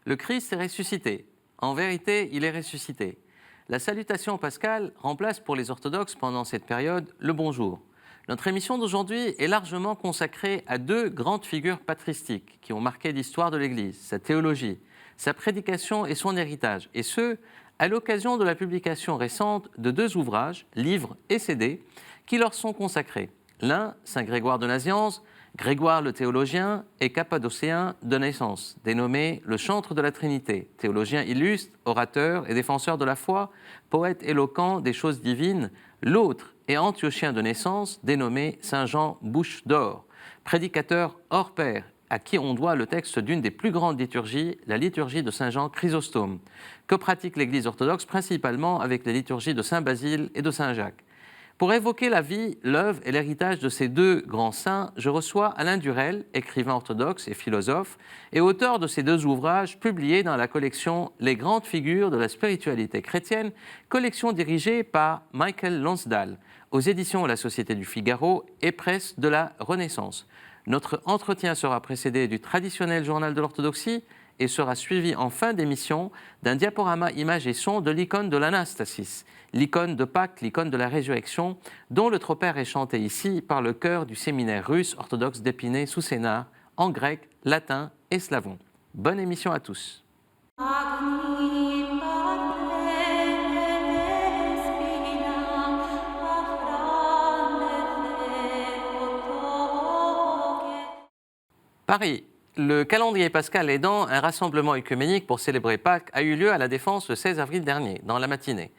Le Christ est ressuscité. En vérité, il est ressuscité. La salutation pascale remplace pour les orthodoxes pendant cette période le bonjour. Notre émission d'aujourd'hui est largement consacrée à deux grandes figures patristiques qui ont marqué l'histoire de l'Église, sa théologie, sa prédication et son héritage, et ce, à l'occasion de la publication récente de deux ouvrages, livres et CD, qui leur sont consacrés. L'un, Saint Grégoire de Nazianze, Grégoire le théologien et cappadocéen de naissance, dénommé le chantre de la Trinité, théologien illustre, orateur et défenseur de la foi, poète éloquent des choses divines. L'autre est antiochien de naissance, dénommé Saint Jean Bouche d'Or, prédicateur hors pair, à qui on doit le texte d'une des plus grandes liturgies, la liturgie de Saint Jean Chrysostome, que pratique l'Église orthodoxe principalement avec les liturgies de Saint Basile et de Saint Jacques. Pour évoquer la vie, l'œuvre et l'héritage de ces deux grands saints, je reçois Alain Durel, écrivain orthodoxe et philosophe, et auteur de ces deux ouvrages publiés dans la collection Les grandes figures de la spiritualité chrétienne, collection dirigée par Michael Lonsdal, aux éditions La Société du Figaro et Presse de la Renaissance. Notre entretien sera précédé du traditionnel journal de l'orthodoxie et sera suivi en fin d'émission d'un diaporama images et son de l'icône de l'Anastasis, l'icône de Pâques, l'icône de la résurrection, dont le tropère est chanté ici par le chœur du séminaire russe orthodoxe d'Épinay sous Sénart, en grec, latin et slavon. Bonne émission à tous. Paris. Le calendrier pascal aidant, un rassemblement œcuménique pour célébrer Pâques a eu lieu à la Défense le 16 avril dernier, dans la matinée.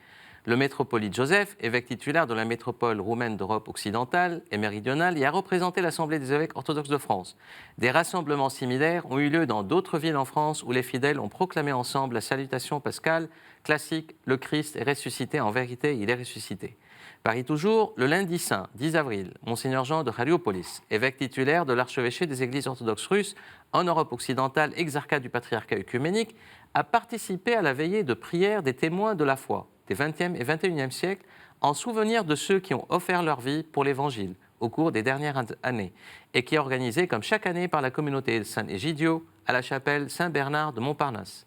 Le métropolite Joseph, évêque titulaire de la métropole roumaine d'Europe occidentale et méridionale, y a représenté l'Assemblée des évêques orthodoxes de France. Des rassemblements similaires ont eu lieu dans d'autres villes en France où les fidèles ont proclamé ensemble la salutation pascale classique « Le Christ est ressuscité, en vérité, il est ressuscité ». Paris toujours, le lundi saint, 10 avril, Monseigneur Jean de Chariopolis, évêque titulaire de l'archevêché des églises orthodoxes russes en Europe occidentale, exarcat du patriarcat œcuménique, a participé à la veillée de prière des témoins de la foi des XXe et XXIe siècles en souvenir de ceux qui ont offert leur vie pour l'Évangile au cours des dernières années et qui est organisée comme chaque année par la communauté de Saint-Égidio à la chapelle Saint-Bernard de Montparnasse.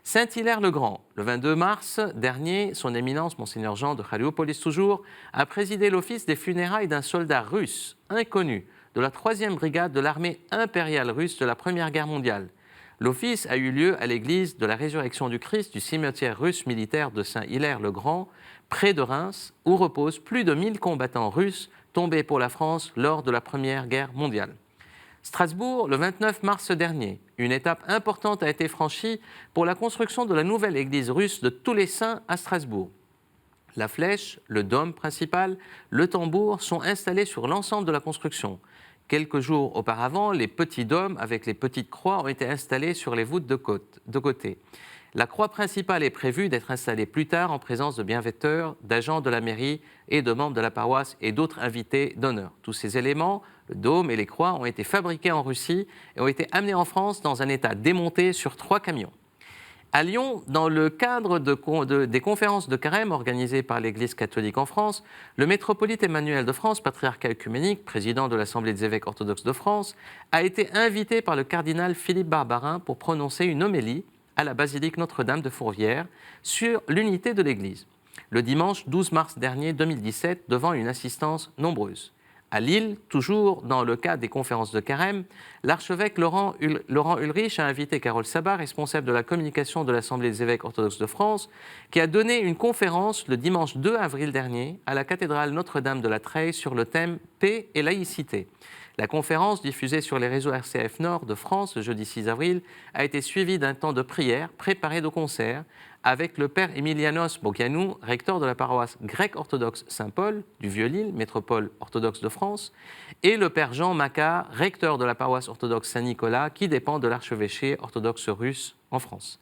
Saint-Hilaire-le-Grand, le 22 mars dernier, son éminence, Monseigneur Jean de Chariopolis toujours, a présidé l'office des funérailles d'un soldat russe inconnu de la 3e brigade de l'armée impériale russe de la Première Guerre mondiale. L'office a eu lieu à l'église de la Résurrection du Christ du cimetière russe militaire de Saint-Hilaire-le-Grand, près de Reims, où reposent plus de 1000 combattants russes tombés pour la France lors de la Première Guerre mondiale. Strasbourg, le 29 mars dernier, une étape importante a été franchie pour la construction de la nouvelle église russe de tous les saints à Strasbourg. La flèche, le dôme principal, le tambour sont installés sur l'ensemble de la construction. Quelques jours auparavant, les petits dômes avec les petites croix ont été installés sur les voûtes de côté. La croix principale est prévue d'être installée plus tard en présence de bienfaiteurs, d'agents de la mairie et de membres de la paroisse et d'autres invités d'honneur. Tous ces éléments, le dôme et les croix, ont été fabriqués en Russie et ont été amenés en France dans un état démonté sur 3 camions. À Lyon, dans le cadre des conférences de carême organisées par l'Église catholique en France, le métropolite Emmanuel de France, patriarcat œcuménique, président de l'Assemblée des évêques orthodoxes de France, a été invité par le cardinal Philippe Barbarin pour prononcer une homélie à la basilique Notre-Dame de Fourvière sur l'unité de l'Église, le dimanche 12 mars dernier 2017, devant une assistance nombreuse. À Lille, toujours dans le cadre des conférences de carême, l'archevêque Laurent Ulrich a invité Carole Sabat, responsable de la communication de l'Assemblée des évêques orthodoxes de France, qui a donné une conférence le dimanche 2 avril dernier à la cathédrale Notre-Dame de la Treille sur le thème « Paix et laïcité ». La conférence, diffusée sur les réseaux RCF Nord de France le jeudi 6 avril, a été suivie d'un temps de prière préparé de concert avec le père Emilianos Bogianou, recteur de la paroisse grecque-orthodoxe Saint-Paul du Vieux-Lille, métropole orthodoxe de France, et le père Jean Macquart, recteur de la paroisse orthodoxe Saint-Nicolas, qui dépend de l'archevêché orthodoxe russe en France.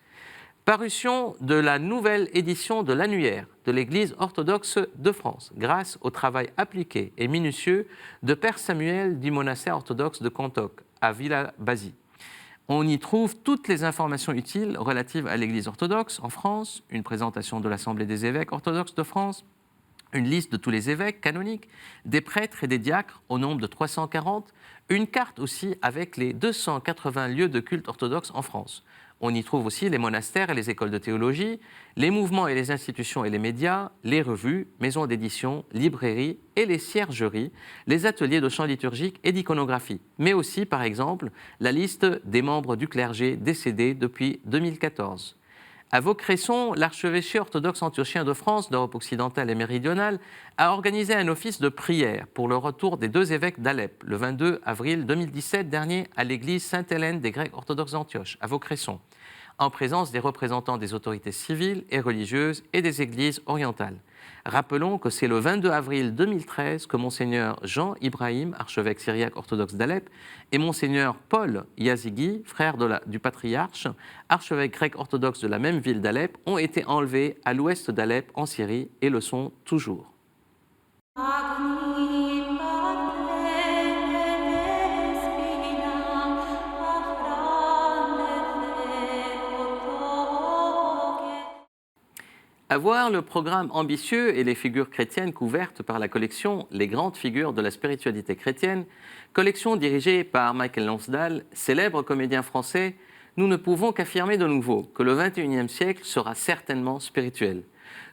Parution de la nouvelle édition de l'annuaire de l'Église orthodoxe de France, grâce au travail appliqué et minutieux de Père Samuel du monastère orthodoxe de Cantoc, à Villa-Basy. On y trouve toutes les informations utiles relatives à l'Église orthodoxe en France, une présentation de l'Assemblée des évêques orthodoxes de France, une liste de tous les évêques canoniques, des prêtres et des diacres au nombre de 340, une carte aussi avec les 280 lieux de culte orthodoxe en France. On y trouve aussi les monastères et les écoles de théologie, les mouvements et les institutions et les médias, les revues, maisons d'édition, librairies et les ciergeries, les ateliers de chant liturgique et d'iconographie, mais aussi, par exemple, la liste des membres du clergé décédés depuis 2014. À Vaucresson, l'archevêché orthodoxe antiochien de France, d'Europe occidentale et méridionale, a organisé un office de prière pour le retour des 2 évêques d'Alep, le 22 avril 2017 dernier, à l'église Sainte-Hélène des Grecs orthodoxes d'Antioche, à Vaucresson, en présence des représentants des autorités civiles et religieuses et des églises orientales. Rappelons que c'est le 22 avril 2013 que Monseigneur Jean Ibrahim, archevêque syriaque orthodoxe d'Alep, et Monseigneur Paul Yazigui, frère du patriarche, archevêque grec orthodoxe de la même ville d'Alep, ont été enlevés à l'ouest d'Alep en Syrie et le sont toujours. À voir le programme ambitieux et les figures chrétiennes couvertes par la collection Les grandes figures de la spiritualité chrétienne, collection dirigée par Michael Lonsdale, célèbre comédien français, nous ne pouvons qu'affirmer de nouveau que le XXIe siècle sera certainement spirituel.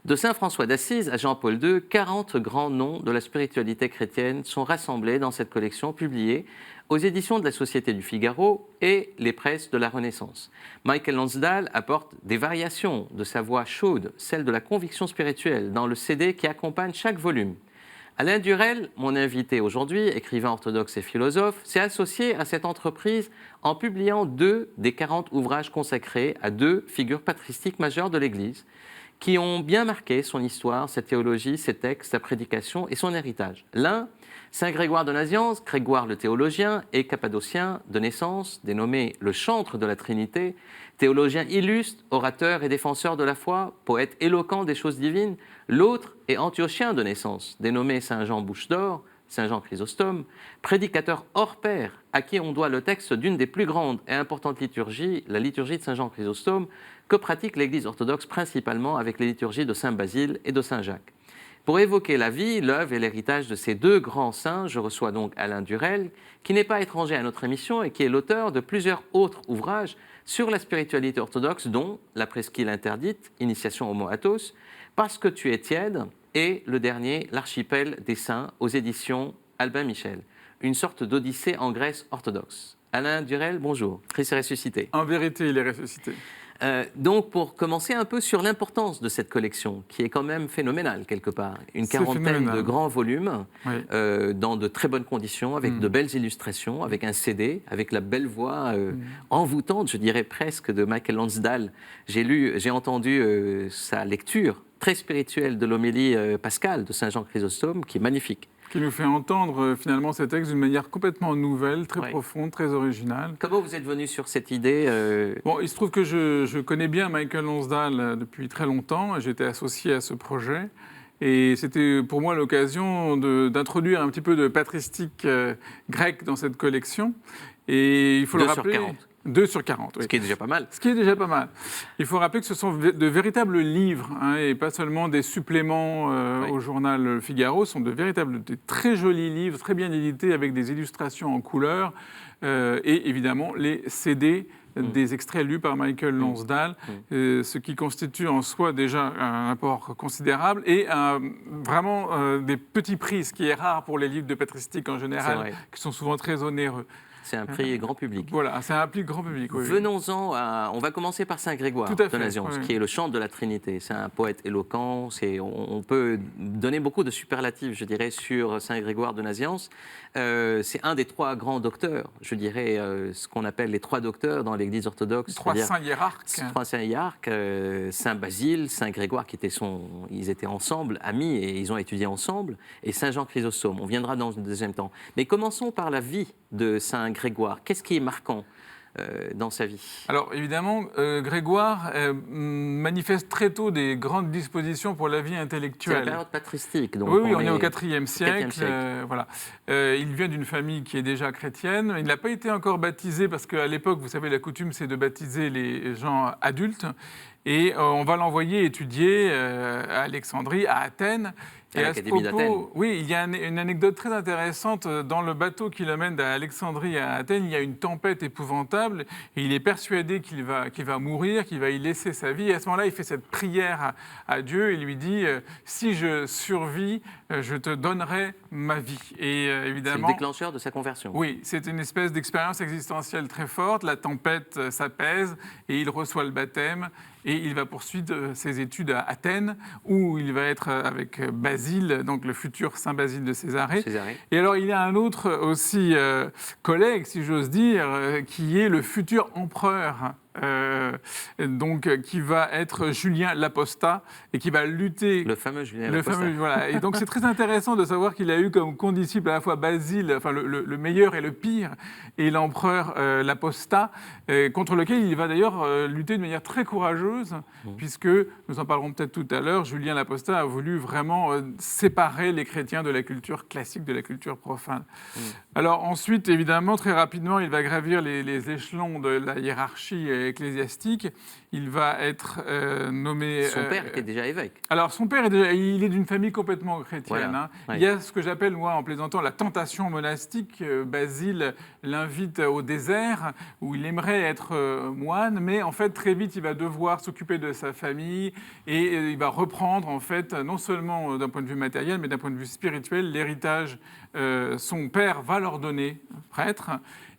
De saint François d'Assise à Jean-Paul II, 40 grands noms de la spiritualité chrétienne sont rassemblés dans cette collection publiée aux éditions de la Société du Figaro et les presses de la Renaissance. Michael Lonsdale apporte des variations de sa voix chaude, celle de la conviction spirituelle, dans le CD qui accompagne chaque volume. Alain Durel, mon invité aujourd'hui, écrivain orthodoxe et philosophe, s'est associé à cette entreprise en publiant 2 des 40 ouvrages consacrés à 2 figures patristiques majeures de l'Église, qui ont bien marqué son histoire, sa théologie, ses textes, sa prédication et son héritage. L'un, saint Grégoire de Nazianze, Grégoire le théologien et cappadocien de naissance, dénommé le chantre de la Trinité, théologien illustre, orateur et défenseur de la foi, poète éloquent des choses divines. L'autre est antiochien de naissance, dénommé saint Jean Bouche d'Or, saint Jean Chrysostome, prédicateur hors pair, à qui on doit le texte d'une des plus grandes et importantes liturgies, la liturgie de saint Jean Chrysostome, que pratique l'Église orthodoxe principalement avec les liturgies de saint Basile et de saint Jacques. Pour évoquer la vie, l'œuvre et l'héritage de ces 2 grands saints, je reçois donc Alain Durel, qui n'est pas étranger à notre émission et qui est l'auteur de plusieurs autres ouvrages sur la spiritualité orthodoxe, dont La presqu'île interdite, Initiation Homo Athos, Parce que tu es tiède, et le dernier, L'archipel des saints, aux éditions Albin Michel, une sorte d'odyssée en Grèce orthodoxe. Alain Durel, bonjour. Christ est ressuscité. En vérité, il est ressuscité. Donc, pour commencer un peu sur l'importance de cette collection, qui est quand même phénoménale quelque part, une quarantaine de grands volumes, oui. Dans de très bonnes conditions, avec de belles illustrations, avec un CD, avec la belle voix envoûtante, je dirais presque, de Michael Lonsdale. J'ai entendu sa lecture très spirituelle de l'homélie pascale de saint Jean Chrysostome, qui est magnifique. Qui nous fait entendre finalement ces textes d'une manière complètement nouvelle, très profonde, très originale. Comment vous êtes venu sur cette idée Bon, il se trouve que je connais bien Michael Lonsdale depuis très longtemps. J'étais associé à ce projet. Et c'était pour moi l'occasion d'introduire un petit peu de patristique grecque dans cette collection. Et il faut le rappeler. 2 sur 40. 2 sur 40, oui. Ce qui est déjà pas mal. Ce qui est déjà pas mal. Il faut rappeler que ce sont de véritables livres, et pas seulement des suppléments au journal Figaro. Ce sont de très jolis livres, très bien édités, avec des illustrations en couleur, et évidemment les CD des extraits lus par Michael Lonsdale, ce qui constitue en soi déjà un apport considérable et vraiment des petits prix, ce qui est rare pour les livres de patristique en général, qui sont souvent très onéreux. C'est un prix grand public. Voilà, c'est un prix grand public. Oui. Venons-en on va commencer par saint Grégoire de Nazianze, qui est le chantre de la Trinité. C'est un poète éloquent. On peut donner beaucoup de superlatifs, je dirais, sur saint Grégoire de Nazianze. C'est un des 3 grands docteurs, je dirais, ce qu'on appelle les 3 docteurs dans l'Église orthodoxe. 3 saints hiérarques. 3 saints hiérarques, saint Basile, saint Grégoire, ils étaient ensemble, amis, et ils ont étudié ensemble, et saint Jean Chrysostome. On viendra dans un deuxième temps. Mais commençons par la vie de saint Grégoire. Qu'est-ce qui est marquant dans sa vie? Alors évidemment, Grégoire manifeste très tôt des grandes dispositions pour la vie intellectuelle. C'est la période patristique. Donc oui, on est au IVe siècle. Voilà. Il vient d'une famille qui est déjà chrétienne. Il n'a pas été encore baptisé parce qu'à l'époque, vous savez, la coutume, c'est de baptiser les gens adultes. Et on va l'envoyer étudier à Alexandrie, à Athènes. à l'Académie d'Athènes. Oui, il y a une anecdote très intéressante. Dans le bateau qui l'emmène d'Alexandrie à Athènes, il y a une tempête épouvantable et il est persuadé qu'il va mourir, qu'il va y laisser sa vie. Et à ce moment-là, il fait cette prière à Dieu et lui dit si je survis, je te donnerai ma vie. Et évidemment, c'est le déclencheur de sa conversion. Oui, c'est une espèce d'expérience existentielle très forte. La tempête s'apaise et il reçoit le baptême. Et il va poursuivre ses études à Athènes, où il va être avec Basile, donc le futur Saint Basile de Césarée. Et alors, il y a un autre aussi collègue, si j'ose dire, qui est le futur empereur. Donc, qui va être Julien l'Apostat et qui va lutter. Le fameux Julien l'Apostat. Voilà. Et donc, c'est très intéressant de savoir qu'il a eu comme condisciple à la fois Basile, enfin le meilleur et le pire, et l'empereur l'Apostat, contre lequel il va d'ailleurs lutter de manière très courageuse, puisque, nous en parlerons peut-être tout à l'heure, Julien l'Apostat a voulu vraiment séparer les chrétiens de la culture classique, de la culture profane. Alors ensuite, évidemment, très rapidement, il va gravir les échelons de la hiérarchie ecclésiastique. Il va être nommé... Son père était déjà évêque. Alors, son père, il est d'une famille complètement chrétienne. Voilà. Hein. Oui. Il y a ce que j'appelle, moi, en plaisantant, la tentation monastique. Basile l'invite au désert, où il aimerait être moine, mais en fait, très vite, il va devoir s'occuper de sa famille et il va reprendre, en fait, non seulement d'un point de vue matériel, mais d'un point de vue spirituel, l'héritage. Son père va l'ordonner prêtre.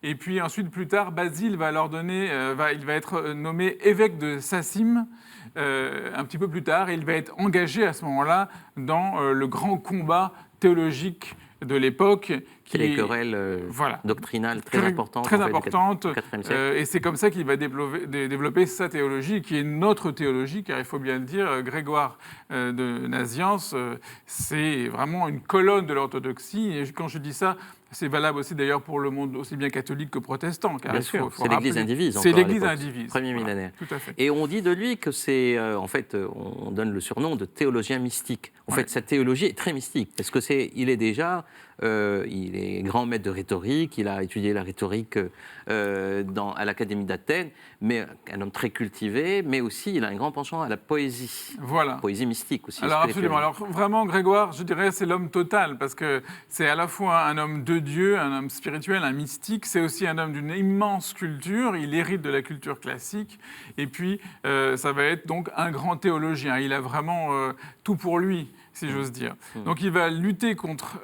Et puis ensuite, plus tard, Basile va il va être nommé évêque de Sacym un petit peu plus tard. Et il va être engagé à ce moment-là dans le grand combat théologique de l'époque. Qui est les querelles doctrinales très importantes. Très importantes. Et c'est comme ça qu'il va développer sa théologie, qui est notre théologie, car il faut bien le dire, Grégoire de Nazianze, c'est vraiment une colonne de l'orthodoxie. Et quand je dis ça, c'est valable aussi d'ailleurs pour le monde aussi bien catholique que protestant. Bien sûr, c'est l'Église indivise. C'est l'Église indivise. Premier millénaire. Tout à fait. Et on dit de lui que c'est, en fait, on donne le surnom de théologien mystique. En fait, sa théologie est très mystique, parce que il est déjà, il est grand maître de rhétorique, il a étudié la rhétorique à l'Académie d'Athènes, mais un homme très cultivé, mais aussi il a un grand penchant à la poésie. Voilà. Poésie mystique aussi. Alors absolument. Alors vraiment, Grégoire, je dirais, c'est l'homme total, parce que c'est à la fois un homme de Dieu, un homme spirituel, un mystique, c'est aussi un homme d'une immense culture, il hérite de la culture classique, et puis ça va être donc un grand théologien. Il a vraiment tout pour lui, si j'ose dire. Donc il va lutter contre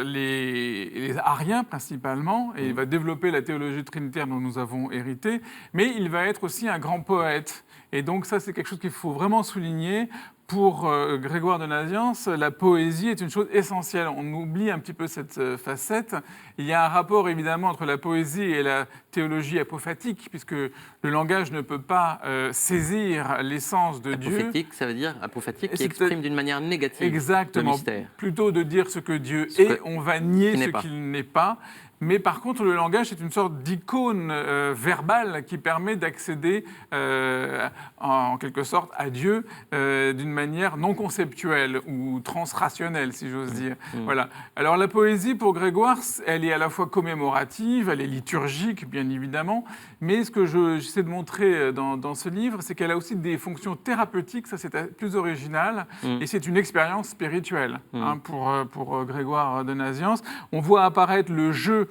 les ariens principalement, et il va développer la théologie trinitaire dont nous avons hérité, mais il va être aussi un grand poète. Et donc ça, c'est quelque chose qu'il faut vraiment souligner. Pour Grégoire de Nazianze, la poésie est une chose essentielle. On oublie un petit peu cette facette. Il y a un rapport évidemment entre la poésie et la théologie apophatique, puisque le langage ne peut pas saisir l'essence de Dieu. Apophatique, ça veut dire apophatique qui exprime d'une manière négative exactement, le mystère. Plutôt de dire ce que Dieu est, on va nier ce qu'il n'est pas. Mais par contre, le langage est une sorte d'icône verbale qui permet d'accéder en quelque sorte à Dieu d'une manière non conceptuelle ou transrationnelle, si j'ose dire. Voilà. Alors la poésie, pour Grégoire, elle est à la fois commémorative, elle est liturgique, bien évidemment, mais ce que j'essaie de montrer dans ce livre, c'est qu'elle a aussi des fonctions thérapeutiques, ça c'est plus original, et c'est une expérience spirituelle pour Grégoire de Nazianze. On voit apparaître le jeu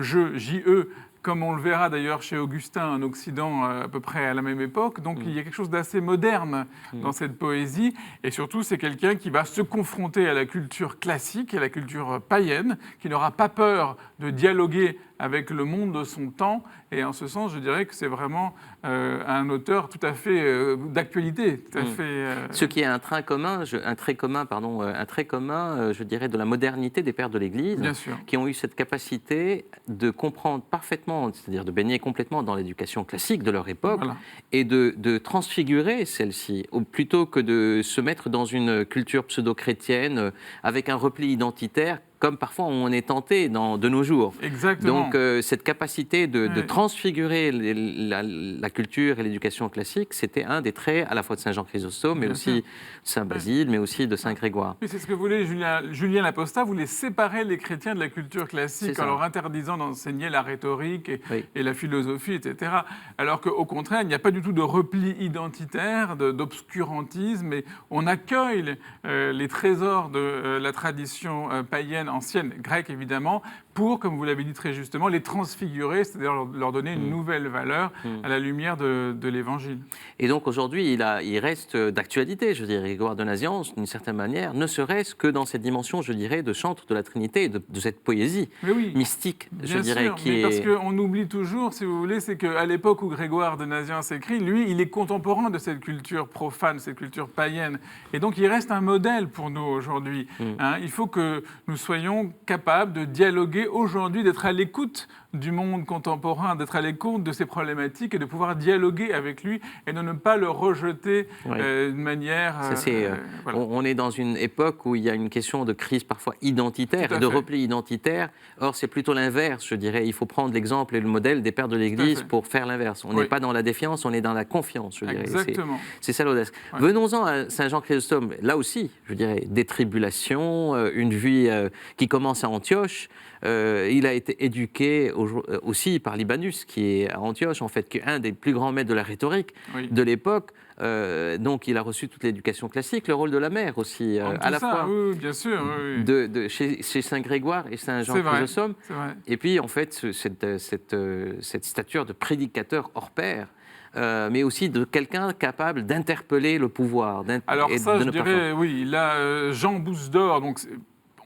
J-E, comme on le verra d'ailleurs chez Augustin en Occident à peu près à la même époque. Donc il y a quelque chose d'assez moderne dans cette poésie. Et surtout, c'est quelqu'un qui va se confronter à la culture classique, à la culture païenne, qui n'aura pas peur de dialoguer avec le monde de son temps. Et en ce sens, je dirais que c'est vraiment un auteur tout à fait d'actualité. Ce qui est un trait commun, je dirais, de la modernité des pères de l'Église, qui ont eu cette capacité de comprendre parfaitement, c'est-à-dire de baigner complètement dans l'éducation classique de leur époque, et de transfigurer celle-ci, plutôt que de se mettre dans une culture pseudo-chrétienne avec un repli identitaire, comme parfois on est tenté de nos jours. Exactement. Donc cette capacité de transfigurer la culture et l'éducation classique, c'était un des traits à la fois de Saint Jean Chrysostome, mais aussi de Saint Basile, mais aussi de Saint Grégoire. Oui, c'est ce que voulait Julien l'Apostat, voulait séparer les chrétiens de la culture classique en leur interdisant d'enseigner la rhétorique et la philosophie, etc. Alors qu'au contraire, il n'y a pas du tout de repli identitaire, d'obscurantisme, et on accueille les trésors de la tradition païenne ancienne, grecque évidemment, pour, comme vous l'avez dit très justement, les transfigurer, c'est-à-dire leur donner une nouvelle valeur à la lumière de l'Évangile. Et donc aujourd'hui, il reste d'actualité, je dirais, Grégoire de Nazianze, d'une certaine manière, ne serait-ce que dans cette dimension, je dirais, de chantre de la Trinité, et de cette poésie mystique, je dirais. Parce qu'on oublie toujours, si vous voulez, c'est qu'à l'époque où Grégoire de Nazianze écrit, lui, il est contemporain de cette culture profane, cette culture païenne. Et donc il reste un modèle pour nous aujourd'hui. Il faut que nous soyons capables de dialoguer aujourd'hui, d'être à l'écoute du monde contemporain, d'être à l'écoute de ses problématiques et de pouvoir dialoguer avec lui et de ne pas le rejeter d'une manière... voilà. On est dans une époque où il y a une question de crise parfois identitaire, de repli identitaire. Or, c'est plutôt l'inverse, je dirais. Il faut prendre l'exemple et le modèle des pères de l'Église pour faire l'inverse. On n'est pas dans la défiance, on est dans la confiance, je dirais. Exactement. C'est ça l'audace. Venons-en à Saint Jean Chrysostome. Là aussi, je dirais, des tribulations, une vie qui commence à Antioche. Il a été éduqué aussi par Libanus, qui est à Antioche, en fait, qui est un des plus grands maîtres de la rhétorique de l'époque. Donc, il a reçu toute l'éducation classique, le rôle de la mère aussi, à la fois. Oui, bien sûr. Chez Saint Grégoire et Saint Jean Chrysostome. Et puis, en fait, cette stature de prédicateur hors pair. Mais aussi de quelqu'un capable d'interpeller le pouvoir. Alors ça, je dirais, oui, là, Jean Bousse d'Or, donc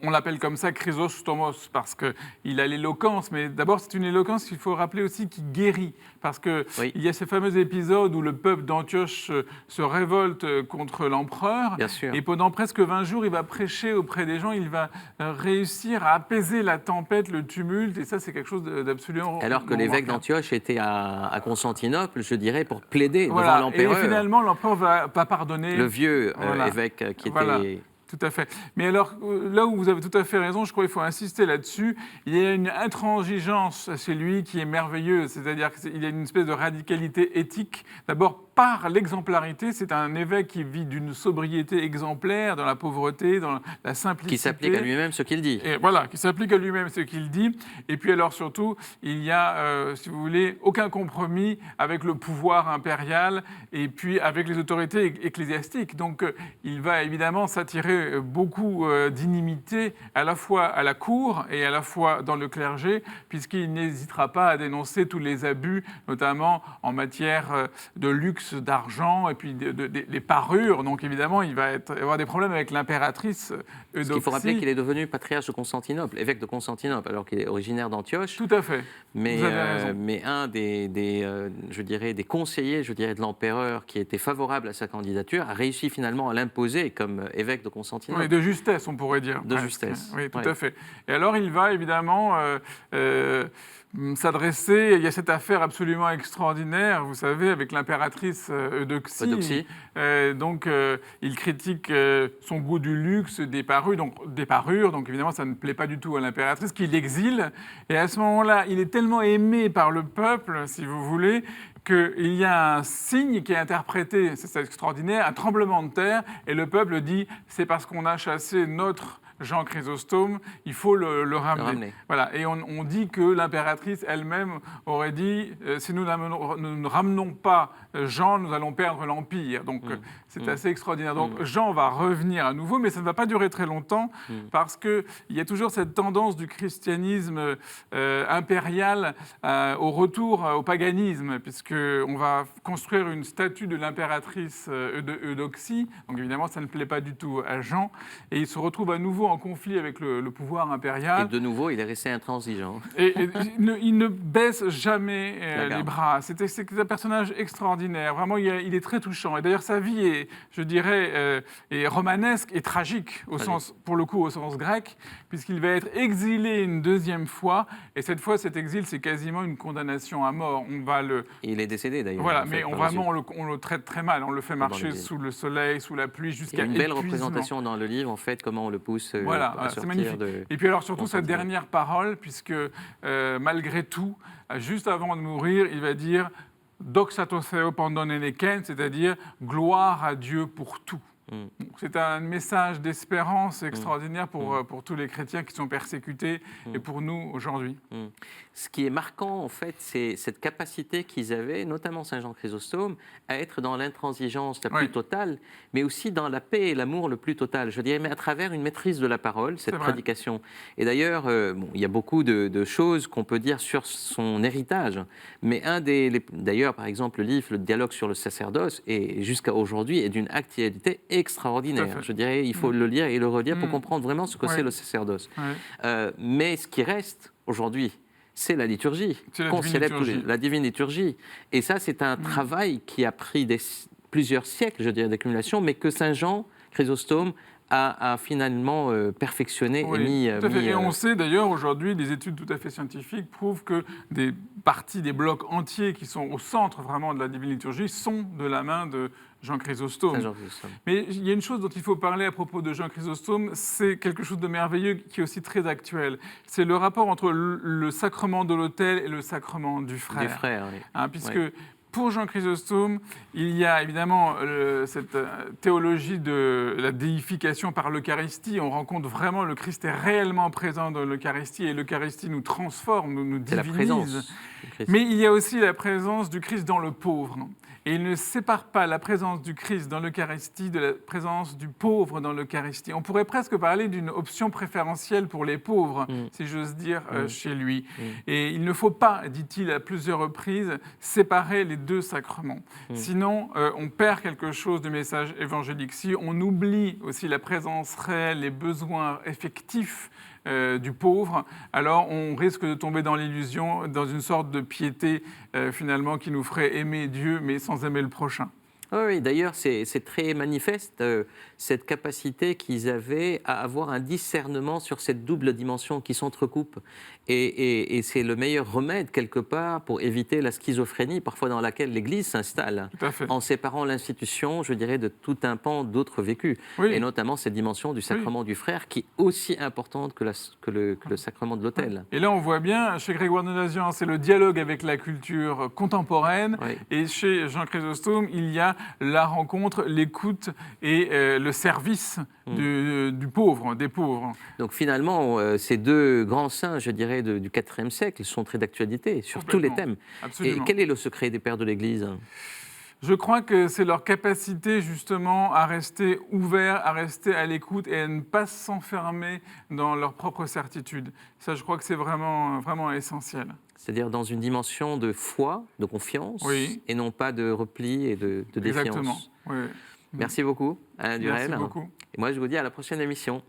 on l'appelle comme ça Chrysostomos parce qu'il a l'éloquence, mais d'abord c'est une éloquence qu'il faut rappeler aussi qui guérit, parce qu'il y a ces fameux épisodes où le peuple d'Antioche se révolte contre l'empereur, et pendant presque 20 jours il va prêcher auprès des gens, il va réussir à apaiser la tempête, le tumulte, et ça c'est quelque chose d'absolument... Alors que l'évêque d'Antioche était à Constantinople, je dirais, pour plaider devant l'empereur. Et finalement l'empereur va pas pardonner. Le vieux évêque qui était... Tout à fait. Mais alors, là où vous avez tout à fait raison, je crois qu'il faut insister là-dessus, il y a une intransigeance chez lui qui est merveilleuse, c'est-à-dire qu'il y a une espèce de radicalité éthique. D'abord, par l'exemplarité, c'est un évêque qui vit d'une sobriété exemplaire, dans la pauvreté, dans la simplicité. Qui s'applique à lui-même ce qu'il dit. Et voilà, qui s'applique à lui-même ce qu'il dit. Et puis alors surtout, il y a, si vous voulez, aucun compromis avec le pouvoir impérial et puis avec les autorités ecclésiastiques. Donc il va évidemment s'attirer beaucoup d'inimitié à la fois à la cour et à la fois dans le clergé, puisqu'il n'hésitera pas à dénoncer tous les abus, notamment en matière de luxe, d'argent et puis les parures. Donc évidemment, il va avoir des problèmes avec l'impératrice Eudoxie. Il faut rappeler qu'il est devenu patriarche de Constantinople, évêque de Constantinople, alors qu'il est originaire d'Antioche. Tout à fait. Mais un je dirais, des conseillers, je dirais, de l'empereur qui était favorable à sa candidature a réussi finalement à l'imposer comme évêque de Constantinople. Oui, de justesse, on pourrait dire. De justesse. Oui, tout à fait. Et alors, il va évidemment s'adresser, il y a cette affaire absolument extraordinaire, vous savez, avec l'impératrice Eudoxie. Donc, il critique son goût du luxe, des parures, donc évidemment, ça ne plaît pas du tout à l'impératrice, qui l'exile. Et à ce moment-là, il est tellement aimé par le peuple, si vous voulez, qu'il y a un signe qui est interprété, c'est extraordinaire, un tremblement de terre, et le peuple dit, c'est parce qu'on a chassé notre Jean Chrysostome, il faut le ramener. Voilà. Et on dit que l'impératrice elle-même aurait dit si nous ne ramenons pas Jean, nous allons perdre l'Empire. Donc c'est assez extraordinaire. Donc Jean va revenir à nouveau, mais ça ne va pas durer très longtemps parce qu'il y a toujours cette tendance du christianisme impérial au retour au paganisme, puisqu'on va construire une statue de l'impératrice Eudoxie. Donc évidemment, ça ne plaît pas du tout à Jean. Et il se retrouve à nouveau en conflit avec le pouvoir impérial. Et de nouveau, il est resté intransigeant. Et il ne baisse jamais les bras. C'est un personnage extraordinaire. Vraiment, il est très touchant. Et d'ailleurs, sa vie est, je dirais, est romanesque et tragique, pour le coup, au sens grec, puisqu'il va être exilé une deuxième fois. Et cette fois, cet exil, c'est quasiment une condamnation à mort. Il est décédé, d'ailleurs. Voilà, mais on le traite très mal. On le fait marcher sous le soleil, sous la pluie, jusqu'à une belle représentation dans le livre, en fait, comment on le pousse Voilà, à c'est sortir magnifique. de... Et puis alors surtout sa consentement. dernière parole, puisque malgré tout, juste avant de mourir, il va dire « Doxa tau Theo pandon eneken », c'est-à-dire « Gloire à Dieu pour tout ». C'est un message d'espérance extraordinaire pour tous les chrétiens qui sont persécutés et pour nous aujourd'hui. Ce qui est marquant, en fait, c'est cette capacité qu'ils avaient, notamment Saint Jean Chrysostome, à être dans l'intransigeance la plus totale, mais aussi dans la paix et l'amour le plus total. Je dirais, mais à travers une maîtrise de la parole, cette prédication. Et d'ailleurs, il y a beaucoup de choses qu'on peut dire sur son héritage. Mais d'ailleurs, par exemple, le livre, le dialogue sur le sacerdoce, et jusqu'à aujourd'hui, est d'une actualité extraordinaire. Je dirais, il faut le lire et le relire pour comprendre vraiment ce que c'est le sacerdoce. Mais ce qui reste aujourd'hui, c'est la liturgie, qu'on célèbre la divine liturgie. Et ça, c'est un travail qui a pris plusieurs siècles, je dirais, d'accumulation, mais que Saint Jean Chrysostome a finalement perfectionné et mis... Et on sait d'ailleurs aujourd'hui, des études tout à fait scientifiques prouvent que des parties, des blocs entiers qui sont au centre vraiment de la divine liturgie sont de la main de Jean Chrysostome. Mais il y a une chose dont il faut parler à propos de Jean Chrysostome, c'est quelque chose de merveilleux qui est aussi très actuel. C'est le rapport entre le sacrement de l'autel et le sacrement du frère. Du frère, oui. Puisque pour Jean Chrysostome, il y a évidemment cette théologie de la déification par l'Eucharistie. On rencontre vraiment le Christ est réellement présent dans l'Eucharistie et l'Eucharistie nous transforme, nous divinise. La présence. Mais il y a aussi la présence du Christ dans le pauvre. Et il ne sépare pas la présence du Christ dans l'Eucharistie de la présence du pauvre dans l'Eucharistie. On pourrait presque parler d'une option préférentielle pour les pauvres, si j'ose dire, chez lui. Et il ne faut pas, dit-il à plusieurs reprises, séparer les deux sacrements. Sinon, on perd quelque chose du message évangélique. Si on oublie aussi la présence réelle, les besoins effectifs du pauvre, alors on risque de tomber dans l'illusion, dans une sorte de piété finalement qui nous ferait aimer Dieu mais sans aimer le prochain. Oui, d'ailleurs, c'est très manifeste, cette capacité qu'ils avaient à avoir un discernement sur cette double dimension qui s'entrecoupe. Et c'est le meilleur remède, quelque part, pour éviter la schizophrénie, parfois dans laquelle l'Église s'installe, en séparant l'institution, je dirais, de tout un pan d'autres vécus. Et notamment cette dimension du sacrement du frère, qui est aussi importante que le sacrement de l'autel. Et là, on voit bien, chez Grégoire de Nazianze, c'est le dialogue avec la culture contemporaine. Et chez Jean Chrysostome, il y a la rencontre, l'écoute et le service du pauvre, des pauvres. Donc finalement, ces deux grands saints, je dirais, du IVe siècle sont très d'actualité sur tous les thèmes. Absolument. Et quel est le secret des pères de l'Église ? Je crois que c'est leur capacité justement à rester ouverts, à rester à l'écoute et à ne pas s'enfermer dans leur propre certitude. Ça, je crois que c'est vraiment, vraiment essentiel. C'est-à-dire dans une dimension de foi, de confiance, et non pas de repli et de défiance. Exactement. Oui. Merci beaucoup, Alain Durel. Merci beaucoup. Et moi, je vous dis à la prochaine émission.